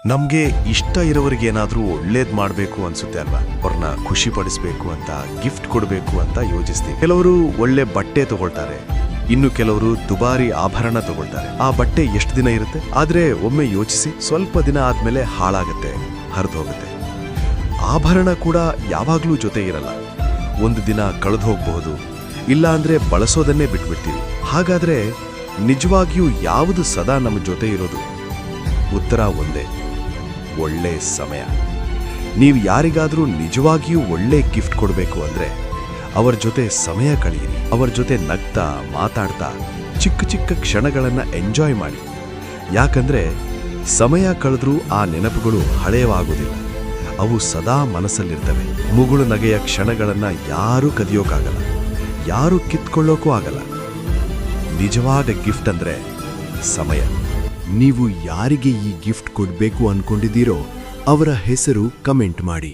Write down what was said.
ನಮ್ಗೆ ಇಷ್ಟ ಇರೋರಿಗೆ ಏನಾದ್ರೂ ಒಳ್ಳೇದ್ ಮಾಡ್ಬೇಕು ಅನ್ಸುತ್ತೆ ಅಲ್ವಾ, ಅವ್ರನ್ನ ಖುಷಿ ಪಡಿಸ್ಬೇಕು ಅಂತ, ಗಿಫ್ಟ್ ಕೊಡ್ಬೇಕು ಅಂತ ಯೋಚಿಸ್ತೀವಿ. ಕೆಲವರು ಒಳ್ಳೆ ಬಟ್ಟೆ ತಗೊಳ್ತಾರೆ, ಇನ್ನು ಕೆಲವರು ದುಬಾರಿ ಆಭರಣ ತಗೊಳ್ತಾರೆ. ಆ ಬಟ್ಟೆ ಎಷ್ಟು ದಿನ ಇರುತ್ತೆ, ಆದ್ರೆ ಒಮ್ಮೆ ಯೋಚಿಸಿ, ಸ್ವಲ್ಪ ದಿನ ಆದ್ಮೇಲೆ ಹಾಳಾಗತ್ತೆ, ಹರಿದು ಹೋಗುತ್ತೆ. ಆಭರಣ ಕೂಡ ಯಾವಾಗ್ಲೂ ಜೊತೆ ಇರಲ್ಲ, ಒಂದು ದಿನ ಕಳೆದು ಹೋಗಬಹುದು, ಇಲ್ಲ ಅಂದ್ರೆ ಬಳಸೋದನ್ನೇ ಬಿಟ್ಬಿಡ್ತೀವಿ. ಹಾಗಾದ್ರೆ ನಿಜವಾಗಿಯೂ ಯಾವುದು ಸದಾ ನಮ್ಮ ಜೊತೆ ಇರೋದು? ಉತ್ತರ ಒಂದೇ, ಒಳ್ಳೆ ಸಮಯ. ನೀವು ಯಾರಿಗಾದ್ರೂ ನಿಜವಾಗಿಯೂ ಒಳ್ಳೆ ಗಿಫ್ಟ್ ಕೊಡಬೇಕು ಅಂದ್ರೆ ಅವರ ಜೊತೆ ಸಮಯ ಕಳೆಯಿರಿ. ಅವರ ಜೊತೆ ನಗ್ತಾ ಮಾತಾಡ್ತಾ ಚಿಕ್ಕ ಚಿಕ್ಕ ಕ್ಷಣಗಳನ್ನ ಎಂಜಾಯ್ ಮಾಡಿ. ಯಾಕಂದ್ರೆ ಸಮಯ ಕಳೆದ್ರೂ ಆ ನೆನಪುಗಳು ಹಳೆಯವಾಗೋದಿಲ್ಲ, ಅವು ಸದಾ ಮನಸ್ಸಲ್ಲಿರ್ತವೆ. ಮುಗುಳು ನಗೆಯ ಕ್ಷಣಗಳನ್ನ ಯಾರೂ ಕದಿಯೋಕ್ಕಾಗಲ್ಲ, ಯಾರೂ ಕಿತ್ಕೊಳ್ಳೋಕೂ ಆಗಲ್ಲ. ನಿಜವಾದ ಗಿಫ್ಟ್ ಅಂದ್ರೆ ಸಮಯ. ನೀವು ಯಾರಿಗೆ ಈ ಗಿಫ್ಟ್ ಕೊಡಬೇಕು ಅನ್ಕೊಂಡಿದ್ದೀರೋ ಅವರ ಹೆಸರು ಕಮೆಂಟ್ ಮಾಡಿ.